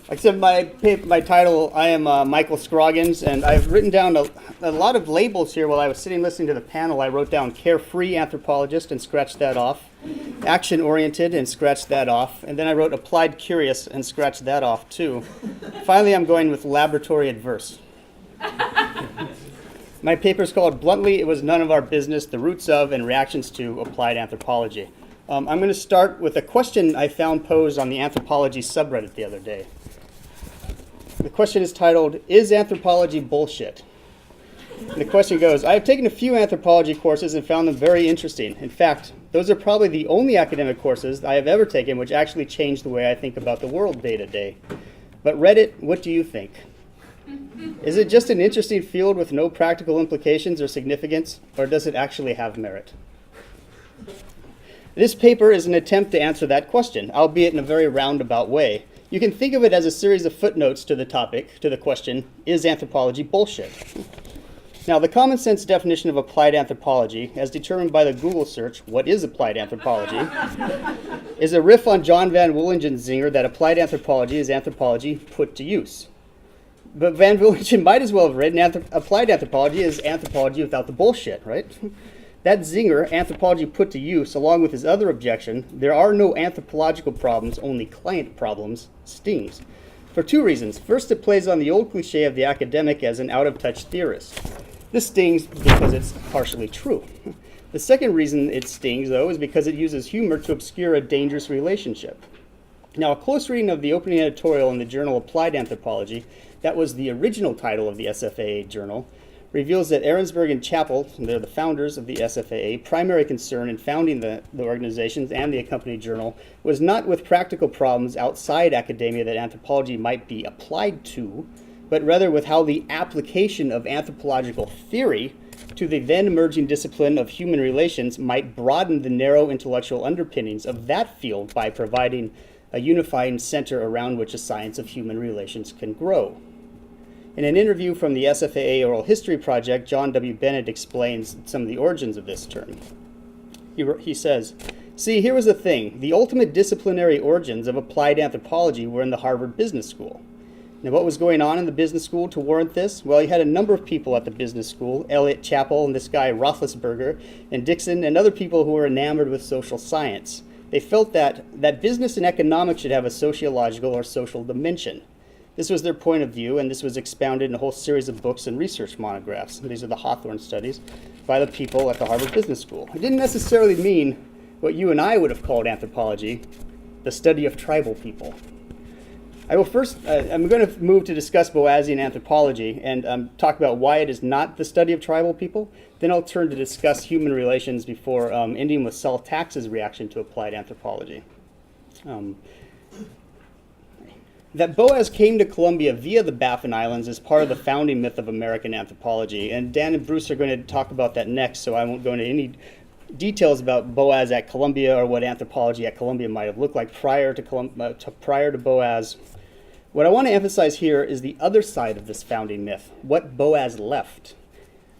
Except my title, I am Michael Scroggins, and I've written down a lot of labels here while I was sitting listening to the panel. I wrote down carefree anthropologist and scratched that off, action-oriented and scratched that off, and then I wrote applied curious and scratched that off too. Finally, I'm going with laboratory adverse. My paper is called Bluntly, It Was None of Our Business, The Roots of and Reactions to Applied Anthropology. I'm going to start with a question I found posed on the anthropology subreddit the other day. The question is titled, Is Anthropology Bullshit? And the question goes, I have taken a few anthropology courses and found them very interesting. In fact, those are probably the only academic courses I have ever taken which actually changed the way I think about the world day to day. But Reddit, what do you think? Is it just an interesting field with no practical implications or significance, or does it actually have merit? This paper is an attempt to answer that question, albeit in a very roundabout way. You can think of it as a series of footnotes to the topic, to the question, is anthropology bullshit? Now, the common sense definition of applied anthropology, as determined by the Google search, what is applied anthropology, is a riff on John Van Willigen's zinger that applied anthropology is anthropology put to use. But Van Willigen might as well have written applied anthropology is anthropology without the bullshit, right? That zinger, anthropology put to use, along with his other objection, there are no anthropological problems, only client problems, stings. For two reasons. First, it plays on the old cliche of the academic as an out-of-touch theorist. This stings because it's partially true. The second reason it stings, though, is because it uses humor to obscure a dangerous relationship. Now, a close reading of the opening editorial in the journal Applied Anthropology, that was the original title of the SfAA journal, reveals that Arensberg and Chapple, they're the founders of the SfAA, primary concern in founding the organizations and the accompanying journal was not with practical problems outside academia that anthropology might be applied to, but rather with how the application of anthropological theory to the then emerging discipline of human relations might broaden the narrow intellectual underpinnings of that field by providing a unifying center around which a science of human relations can grow. In an interview from the SfAA Oral History Project, John W. Bennett explains some of the origins of this term. He says, see, here was the thing. The ultimate disciplinary origins of applied anthropology were in the Harvard Business School. Now, what was going on in the business school to warrant this? Well, you had a number of people at the business school, Eliot Chapel and this guy Roethlisberger and Dixon and other people who were enamored with social science. They felt that business and economics should have a sociological or social dimension. This was their point of view, and this was expounded in a whole series of books and research monographs. These are the Hawthorne studies by the people at the Harvard Business School. It didn't necessarily mean what you and I would have called anthropology, the study of tribal people. I will first, I'm going to move to discuss Boasian anthropology and talk about why it is not the study of tribal people. Then I'll turn to discuss human relations before ending with Saul Tax's reaction to applied anthropology. That Boas came to Columbia via the Baffin Islands is part of the founding myth of American anthropology, and Dan and Bruce are going to talk about that next, so I won't go into any details about Boas at Columbia or what anthropology at Columbia might have looked like prior to Boas. What I want to emphasize here is the other side of this founding myth, what Boas left.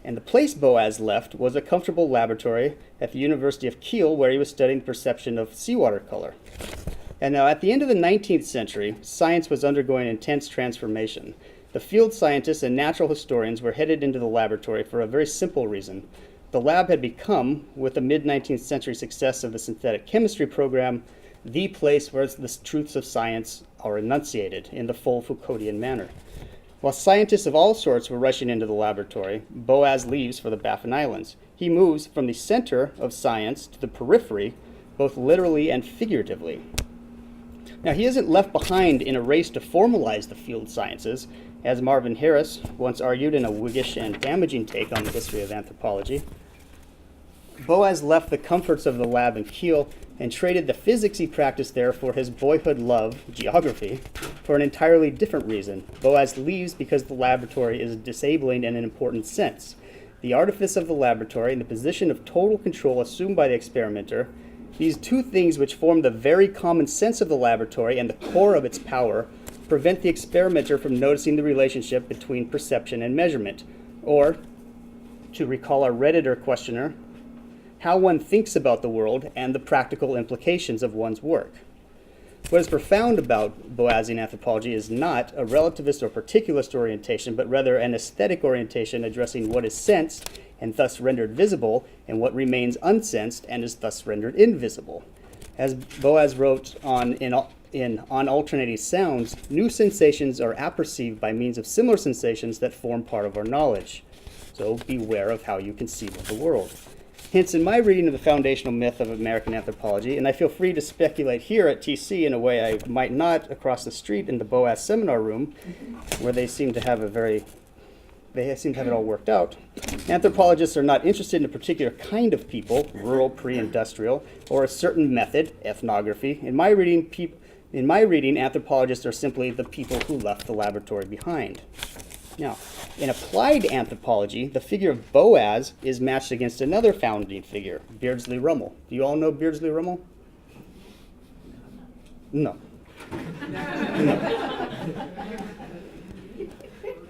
And the place Boas left was a comfortable laboratory at the University of Kiel where he was studying the perception of seawater color. And now, at the end of the 19th century, science was undergoing intense transformation. The field scientists and natural historians were headed into the laboratory for a very simple reason. The lab had become, with the mid-19th century success of the synthetic chemistry program, the place where the truths of science are enunciated in the full Foucauldian manner. While scientists of all sorts were rushing into the laboratory, Boas leaves for the Baffin Islands. He moves from the center of science to the periphery, both literally and figuratively. Now, he isn't left behind in a race to formalize the field sciences, as Marvin Harris once argued in a Whiggish and damaging take on the history of anthropology. Boas left the comforts of the lab in Kiel and traded the physics he practiced there for his boyhood love, geography, for an entirely different reason. Boas leaves because the laboratory is disabling in an important sense. The artifice of the laboratory and the position of total control assumed by the experimenter, these two things which form the very common sense of the laboratory and the core of its power, prevent the experimenter from noticing the relationship between perception and measurement, or, to recall our Redditor questioner, how one thinks about the world and the practical implications of one's work. What is profound about Boasian anthropology is not a relativist or particularist orientation, but rather an aesthetic orientation addressing what is sensed and thus rendered visible, and what remains unsensed and is thus rendered invisible. As Boas wrote in On Alternating Sounds, new sensations are apperceived by means of similar sensations that form part of our knowledge. So beware of how you conceive of the world. Hence, in my reading of the foundational myth of American anthropology, and I feel free to speculate here at TC in a way I might not across the street in the Boas seminar room, where they seem to have it all worked out. Anthropologists are not interested in a particular kind of people, rural, pre-industrial, or a certain method, ethnography. In my reading, anthropologists are simply the people who left the laboratory behind. Now, in applied anthropology, the figure of Boas is matched against another founding figure, Beardsley Rummel. Do you all know Beardsley Rummel? No. No.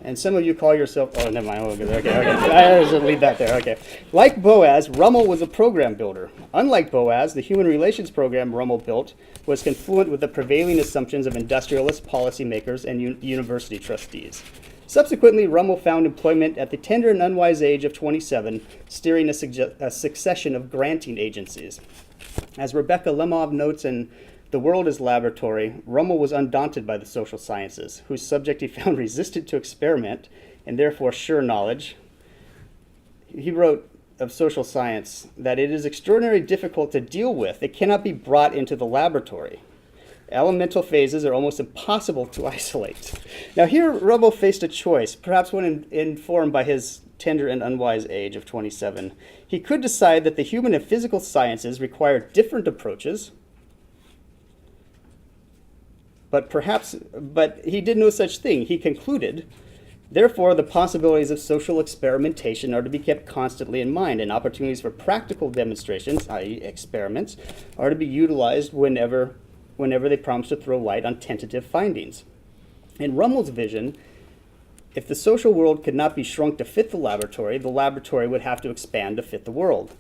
And some of you call yourself, oh, never mind, okay. I should leave that there, okay. Like Boas, Rummel was a program builder. Unlike Boas, the human relations program Rummel built was confluent with the prevailing assumptions of industrialist policymakers and university trustees. Subsequently, Rummel found employment at the tender and unwise age of 27, steering a succession of granting agencies. As Rebecca Lemov notes in The World is Laboratory, Rummel was undaunted by the social sciences, whose subject he found resistant to experiment and therefore sure knowledge. He wrote of social science that it is extraordinarily difficult to deal with. It cannot be brought into the laboratory. Elemental phases are almost impossible to isolate. Now here, Rummel faced a choice, perhaps when informed by his tender and unwise age of 27. He could decide that the human and physical sciences require different approaches, but he did no such thing. He concluded, therefore, the possibilities of social experimentation are to be kept constantly in mind, and opportunities for practical demonstrations, i.e. experiments, are to be utilized whenever they promise to throw light on tentative findings. In Rummel's vision, if the social world could not be shrunk to fit the laboratory would have to expand to fit the world.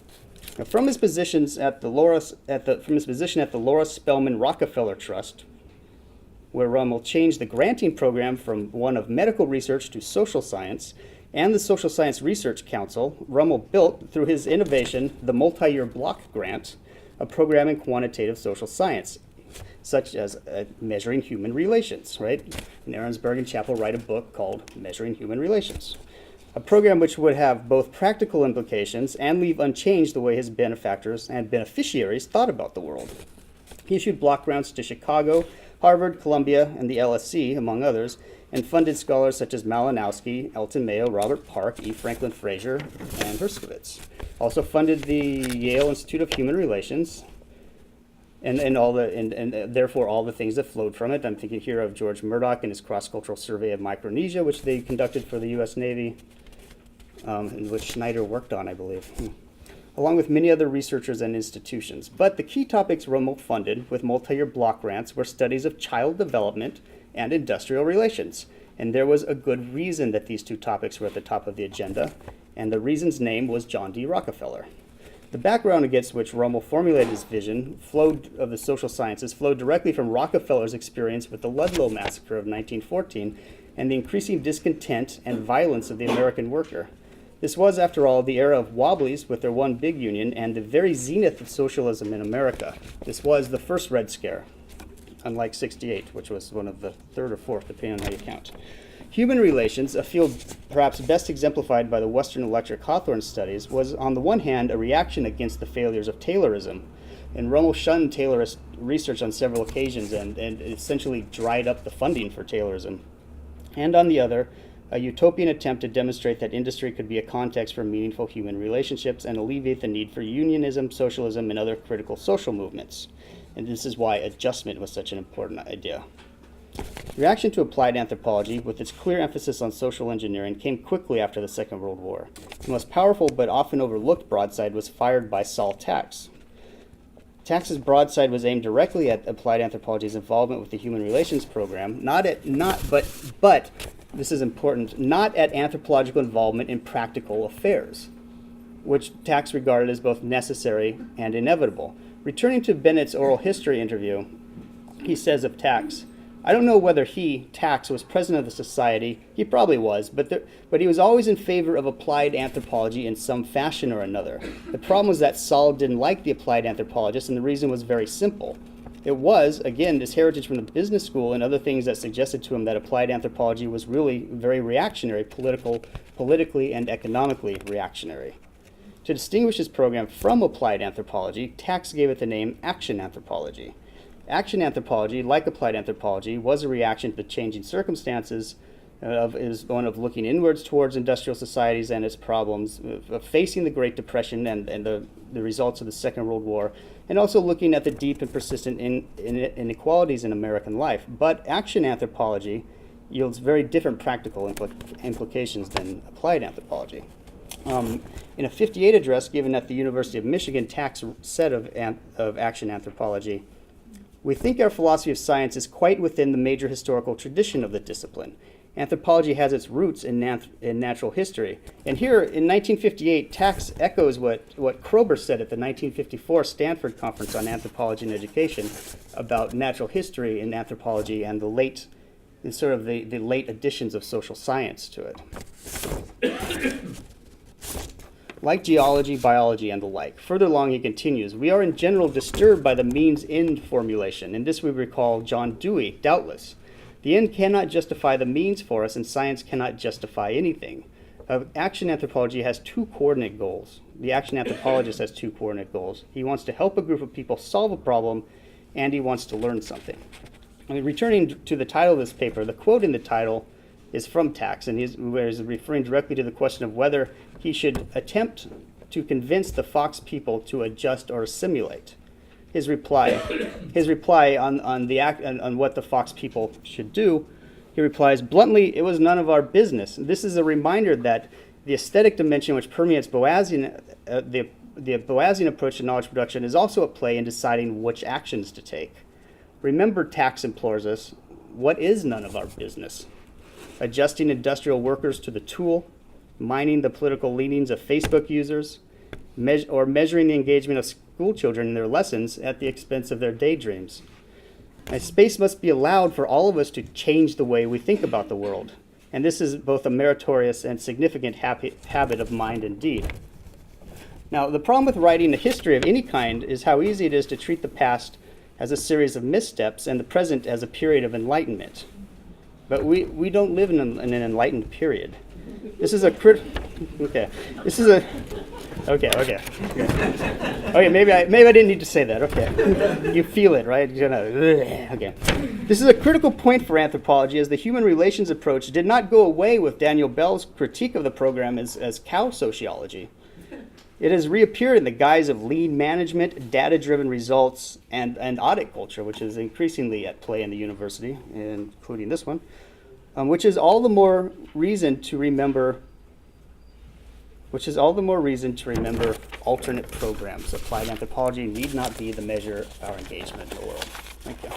Now, from his position at the Laura Spelman Rockefeller Trust, where Rummel changed the granting program from one of medical research to social science, and the Social Science Research Council, Rummel built, through his innovation, the multi-year block grant, a program in quantitative social science, such as measuring human relations, right? And Arensberg and Chapple write a book called Measuring Human Relations, a program which would have both practical implications and leave unchanged the way his benefactors and beneficiaries thought about the world. He issued block grants to Chicago, Harvard, Columbia, and the LSE, among others, and funded scholars such as Malinowski, Elton Mayo, Robert Park, E. Franklin Fraser, and Herskovits. Also funded the Yale Institute of Human Relations, and therefore all the things that flowed from it. I'm thinking here of George Murdoch and his cross-cultural survey of Micronesia, which they conducted for the U.S. Navy, and which Schneider worked on, I believe, along with many other researchers and institutions. But the key topics Rummel funded with multi-year block grants were studies of child development and industrial relations. And there was a good reason that these two topics were at the top of the agenda, and the reason's name was John D. Rockefeller. The background against which Rummel formulated his vision of the social sciences flowed directly from Rockefeller's experience with the Ludlow Massacre of 1914 and the increasing discontent and violence of the American worker. This was, after all, the era of Wobblies with their one big union and the very zenith of socialism in America. This was the first Red Scare, unlike '68, which was one of the third or fourth, depending on how you count. Human relations, a field perhaps best exemplified by the Western Electric Hawthorne studies, was on the one hand a reaction against the failures of Taylorism. And Rummel shunned Taylorist research on several occasions and essentially dried up the funding for Taylorism. And on the other, a utopian attempt to demonstrate that industry could be a context for meaningful human relationships and alleviate the need for unionism, socialism, and other critical social movements. And this is why adjustment was such an important idea. Reaction to applied anthropology, with its clear emphasis on social engineering, came quickly after the Second World War. The most powerful but often overlooked broadside was fired by Saul Tax. Tax's broadside was aimed directly at applied anthropology's involvement with the human relations program, but this is important, not at anthropological involvement in practical affairs, which Tax regarded as both necessary and inevitable. Returning to Bennett's oral history interview, he says of Tax, I don't know whether he, Tax, was president of the society. He probably was, but he was always in favor of applied anthropology in some fashion or another. The problem was that Saul didn't like the applied anthropologists, and the reason was very simple. It was, again, this heritage from the business school and other things that suggested to him that applied anthropology was really very reactionary, politically and economically reactionary. To distinguish his program from applied anthropology, Tax gave it the name action anthropology. Action anthropology, like applied anthropology, was a reaction to the changing circumstances is one of looking inwards towards industrial societies and its problems, of facing the Great Depression and the results of the Second World War, and also looking at the deep and persistent inequalities in American life. But action anthropology yields very different practical implications than applied anthropology. In a 58 address given at the University of Michigan, Tax said of action anthropology, we think our philosophy of science is quite within the major historical tradition of the discipline. Anthropology has its roots in natural history. And here, in 1958, Tax echoes what Kroeber said at the 1954 Stanford Conference on Anthropology and Education about natural history in anthropology and the late additions of social science to it. Like geology, biology, and the like. Further along, he continues, we are in general disturbed by the means-end formulation. In this we recall John Dewey, doubtless. The end cannot justify the means for us, and science cannot justify anything. Action anthropology has two coordinate goals. The action anthropologist has two coordinate goals. He wants to help a group of people solve a problem, and he wants to learn something. Returning to the title of this paper, the quote in the title is from Tax, and he's referring directly to the question of whether he should attempt to convince the Fox people to adjust or assimilate. His reply on what the Fox people should do, he replies, bluntly, it was none of our business. This is a reminder that the aesthetic dimension which permeates Boasian, the Boasian approach to knowledge production is also at play in deciding which actions to take. Remember, Tax implores us, what is none of our business? Adjusting industrial workers to the tool, mining the political leanings of Facebook users, or measuring the engagement of school children in their lessons at the expense of their daydreams. A space must be allowed for all of us to change the way we think about the world, and this is both a meritorious and significant habit of mind and deed. Now, the problem with writing a history of any kind is how easy it is to treat the past as a series of missteps and the present as a period of enlightenment. But we don't live in an enlightened period. This is a okay. Maybe I didn't need to say that. Okay, you feel it, right? Okay. This is a critical point for anthropology, as the human relations approach did not go away with Daniel Bell's critique of the program as cow sociology. It has reappeared in the guise of lean management, data-driven results, and audit culture, which is increasingly at play in the university, including this one, which is all the more reason to remember alternate programs. Applied anthropology need not be the measure of our engagement in the world. Thank you.